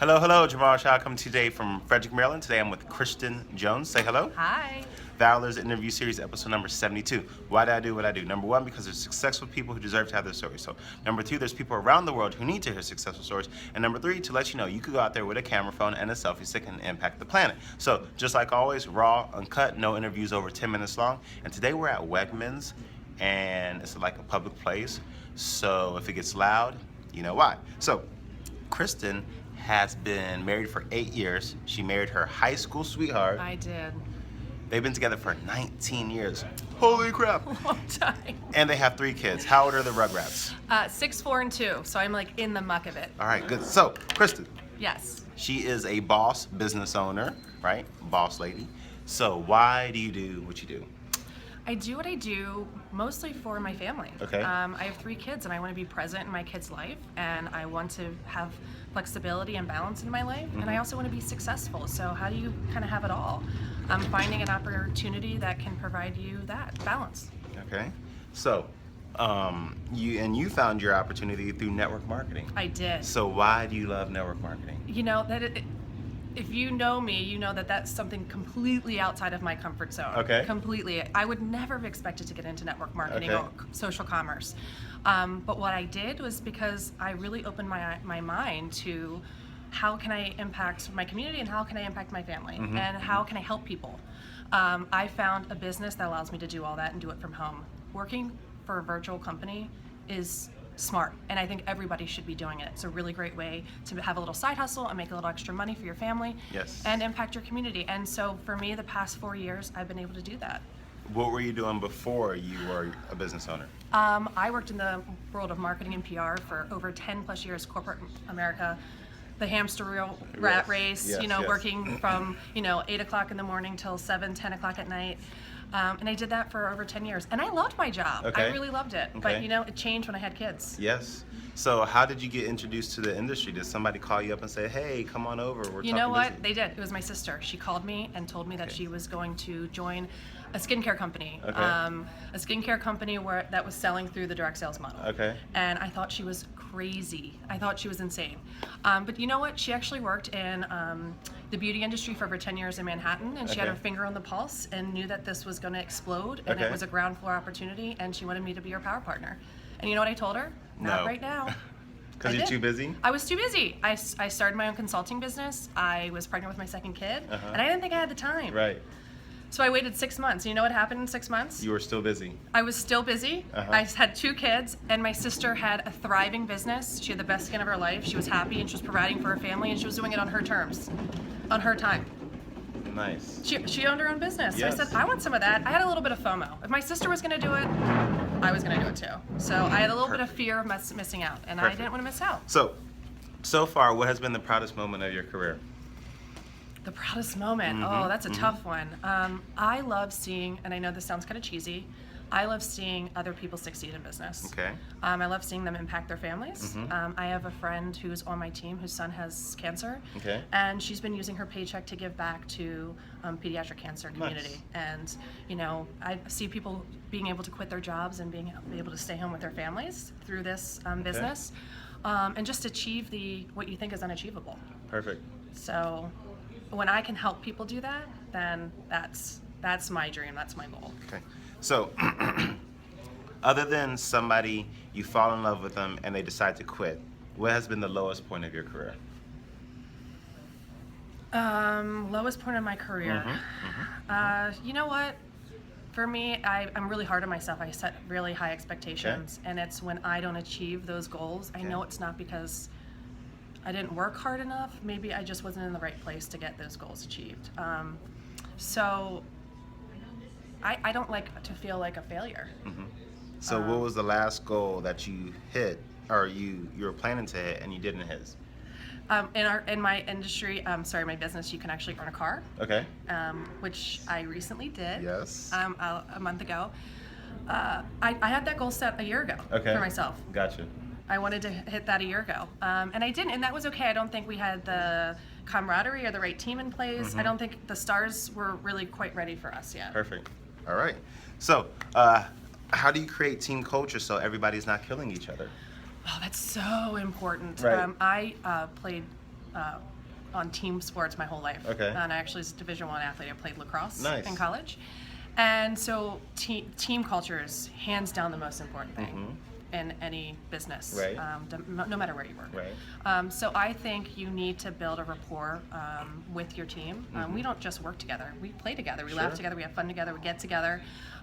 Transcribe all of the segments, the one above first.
Hello, hello, Jamal Shaw coming today from Frederick, Maryland. Today I'm with Kristen Jones. Say hello. Hi. ValorLives interview series, episode number 72. Why do I do what I do? Number one, because there's successful people who deserve to have their stories. So number two, there's people around the world who need to hear successful stories. And number three, to let you know, you could go out there with a camera phone and a selfie stick and impact the planet. So just like always, raw, uncut, no interviews over 10 minutes long. And today we're at Wegmans, and it's like a public place. So if it gets loud, you know why. So Kristen has been married for 8 years. She married her high school sweetheart. I did. They've been together for 19 years. Holy crap. Long time. And they have 3 kids. How old are the Rugrats? 6, 4, and 2. So I'm like in the muck of it. All right, good. So, Kristen. Yes. She is a boss business owner, right? Boss lady. So why do you do what you do? I do what I do mostly for my family. Okay. I have 3 kids and I want to be present in my kids' life, and I want to have flexibility and balance in my life, and I also want to be successful. So how do you kind of have it all? I'm finding an opportunity that can provide you that balance. Okay. So, you found your opportunity through network marketing. I did. So why do you love network marketing? You know that if you know me, you know that that's something completely outside of my comfort zone. Okay. Completely. I would never have expected to get into network marketing Okay. or social commerce. But what I did was because I really opened my mind to how can I impact my community and how can I impact my family and how can I help people. I found a business that allows me to do all that and do it from home. Working for a virtual company is smart, and I think everybody should be doing it. It's a really great way to have a little side hustle and make a little extra money for your family. Yes. And impact your community. And so for me, the past 4 years, I've been able to do that. What were you doing before you were a business owner? I worked in the world of marketing and PR for over 10 plus years, corporate America, the hamster wheel rat race, Yes, yes. working from, 8 o'clock in the morning till 7, 10 o'clock at night. And I did that for over 10 years. And I loved my job. Okay. I really loved it. Okay. But, it changed when I had kids. Yes. So how did you get introduced to the industry? Did somebody call you up and say, hey, come on over, we're You know talking what? business? They did. It was my sister. She called me and told me that she was going to join a skincare company. Okay. A skincare company that was selling through the direct sales model. Okay. And I thought she was crazy. I thought she was insane. But you know what? She actually worked in the beauty industry for over 10 years in Manhattan, and she had Okay. her finger on the pulse and knew that this was going to explode, and Okay. it was a ground floor opportunity, and she wanted me to be her power partner. And you know what I told her? Not No. right now. Because I you're did. too busy? I was too busy. I started my own consulting business. I was pregnant with my second kid, Uh-huh. and I didn't think I had the time. Right. So I waited 6 months. You know what happened in 6 months? You were still busy. I was still busy. Uh-huh. I had 2 kids, and my sister had a thriving business. She had the best skin of her life. She was happy, and she was providing for her family, and she was doing it on her terms, on her time. Nice. She owned her own business. Yes. So I said, I want some of that. I had a little bit of FOMO. If my sister was going to do it, I was going to do it too. So I had a little bit of fear of missing out, and Perfect. I didn't want to miss out. So far, what has been the proudest moment of your career? The proudest moment. Oh, that's a tough one. I love seeing, and I know this sounds kind of cheesy, I love seeing other people succeed in business. Okay. I love seeing them impact their families. I have a friend who's on my team whose son has cancer. Okay. And she's been using her paycheck to give back to pediatric cancer community. Nice. And, I see people being able to quit their jobs and being able to stay home with their families through this business. And just achieve what you think is unachievable. Perfect. So when I can help people do that, then that's my dream, that's my goal. Okay. So, other than somebody, you fall in love with them and they decide to quit, what has been the lowest point of your career? Lowest point of my career. You know what? For me, I'm really hard on myself. I set really high expectations, and it's when I don't achieve those goals, I know it's not because I didn't work hard enough. Maybe I just wasn't in the right place to get those goals achieved. So I don't like to feel like a failure. So what was the last goal that you hit, or you were planning to hit and you didn't hit? In my industry, my business, you can actually earn a car. Okay. Which I recently did. Yes. A month ago. I had that goal set a year ago Okay. for myself. Gotcha. I wanted to hit that a year ago, and I didn't, and that was okay. I don't think we had the camaraderie or the right team in place. I don't think the stars were really quite ready for us yet. Perfect. All right. So, how do you create team culture so everybody's not killing each other? Oh, that's so important. Right. I played on team sports my whole life. Okay. And I actually was a Division I athlete. I played lacrosse Nice. in college. And so team culture is hands down the most important thing in any business, Right. No matter where you work. Right. So I think you need to build a rapport with your team. We don't just work together. We play together. We laugh Sure. together. We have fun together. We get together.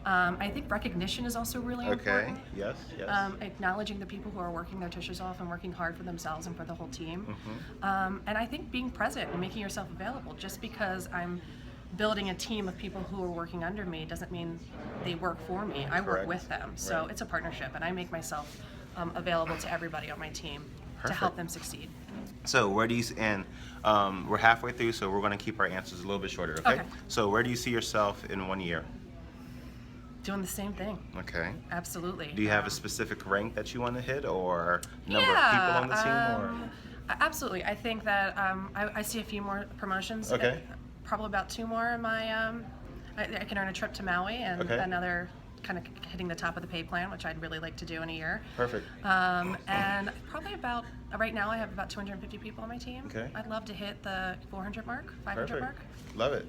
I think recognition is also really Okay. important. Yes. Yes. Acknowledging the people who are working their tushes off and working hard for themselves and for the whole team. And I think being present and making yourself available. Just because I'm building a team of people who are working under me doesn't mean they work for me. I work Correct. with them. So Right. it's a partnership, and I make myself available to everybody on my team to Perfect. help them succeed. So where do you and we're halfway through, so we're going to keep our answers a little bit shorter. Okay. Okay. So where do you see yourself in 1 year? Doing the same thing. Okay. Absolutely. Do you have a specific rank that you want to hit, or number of people on the team, or? Absolutely. I think that I see a few more promotions. Okay. Probably about 2 more in my. I can earn a trip to Maui and Okay. another kind of hitting the top of the pay plan, which I'd really like to do in a year. Perfect. And probably about right now I have about 250 people on my team. Okay. I'd love to hit the 400 mark, 500 Perfect. mark. Love it.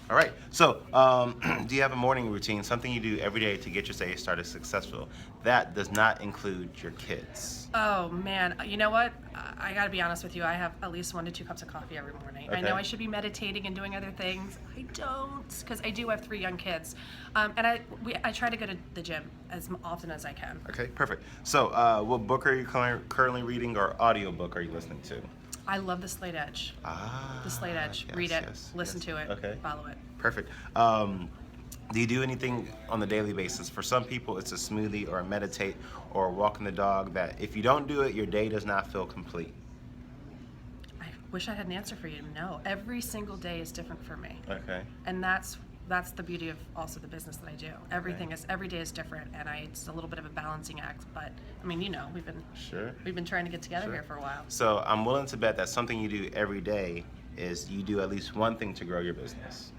All right. So, do you have a morning routine, something you do every day to get your day started successful? That does not include your kids. Oh man, you know what? I gotta be honest with you. I have at least 1 to 2 cups of coffee every morning. I know Okay. I should be meditating and doing other things. I don't, because I do have 3 young kids, and I try to go to the gym as often as I can. Okay, perfect. So, what book are you currently reading, or audio book are you listening to? I love The Slate Edge. Ah, The Slate Edge. yes, Read it, yes, listen yes. to it, Okay. follow it. Perfect. Do you do anything on the daily basis? For some people, it's a smoothie or a meditate or walking the dog that if you don't do it, your day does not feel complete. I wish I had an answer for you. No, every single day is different for me, Okay. and that's the beauty of also the business that I do. Every day is different, and it's a little bit of a balancing act. But I mean, Sure. we've been trying to get together Sure. here for a while. So I'm willing to bet that something you do every day is you do at least one thing to grow your business.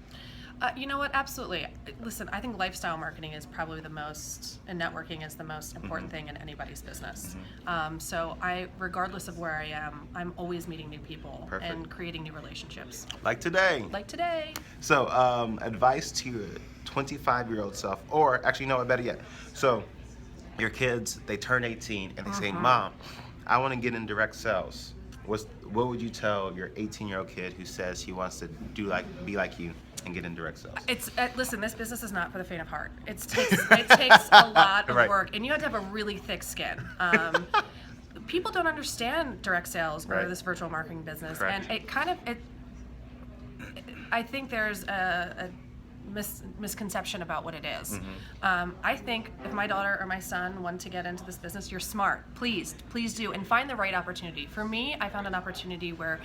You know what? Absolutely. Listen, I think lifestyle marketing is probably the most, and networking is the most important thing in anybody's business. So regardless of where I am, I'm always meeting new people Perfect. and creating new relationships. Like today. Like today. So, advice to your 25-year-old self, or actually, no, better yet. So, your kids, they turn 18 and they say, "Mom, I want to get in direct sales." What would you tell your 18-year-old kid who says he wants to be like you and get in direct sales? Listen, this business is not for the faint of heart. It takes a lot of Right. work, and you have to have a really thick skin. People don't understand direct sales or Right. this virtual marketing business, Correct. and I think there's a misconception about what it is. I think if my daughter or my son wanted to get into this business, you're smart. Please do, and find the right opportunity. For me, I found an opportunity where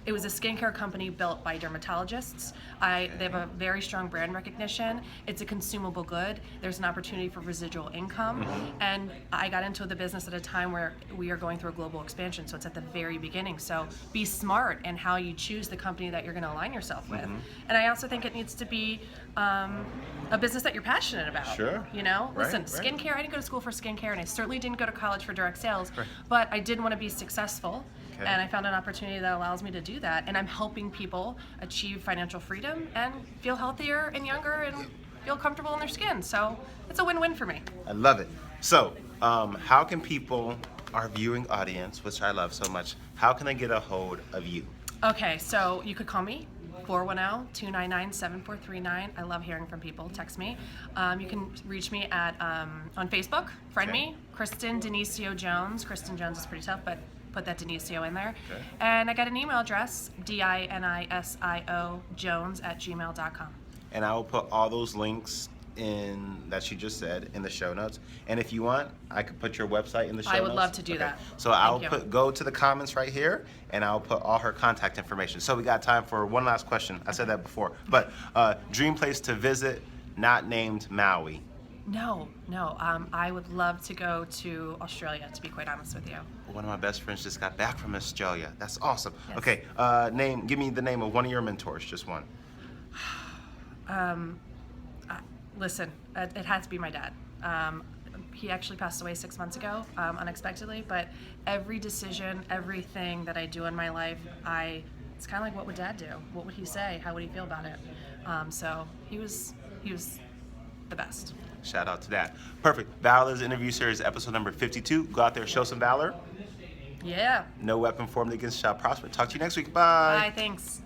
it was a skincare company built by dermatologists. They have a very strong brand recognition. It's a consumable good. There's an opportunity for residual income. And I got into the business at a time where we are going through a global expansion, so it's at the very beginning. So be smart in how you choose the company that you're going to align yourself with. And I also think it needs to be a business that you're passionate about. Sure. You know, Right, listen, right. skincare, I didn't go to school for skincare, and I certainly didn't go to college for direct sales, Right. but I did want to be successful. Okay. And I found an opportunity that allows me to do that, and I'm helping people achieve financial freedom and feel healthier and younger and feel comfortable in their skin. So it's a win-win for me. I love it. So, how can people, our viewing audience, which I love so much, how can they get a hold of you? Okay, so you could call me, 410-299-7439. I love hearing from people. Text me. You can reach me at on Facebook. Friend Okay. me, Kristen Dinisio Jones. Kristen Jones is pretty tough, but put that Dinisio in there. Okay. And I got an email address, dinisio jones@gmail.com. And I will put all those links in that you just said in the show notes. And if you want, I could put your website in the show notes. I would love to do that. So I'll Thank you. go to the comments right here, and I'll put all her contact information. So we got time for one last question. I said that before, but dream place to visit, not named Maui. No. I would love to go to Australia, to be quite honest with you. One of my best friends just got back from Australia. That's awesome. Yes. Okay, give me the name of one of your mentors, just one. Listen, it has to be my dad. he actually passed away 6 months ago, unexpectedly. But every decision, everything that I do in my life, it's kind of like, what would Dad do? What would he say? How would he feel about it? So he was the best. Shout out to that. Perfect. ValorLives interview series, episode number 52. Go out there, show some valor. Yeah. No weapon formed against you shall prosper. Talk to you next week. Bye. Bye. Thanks.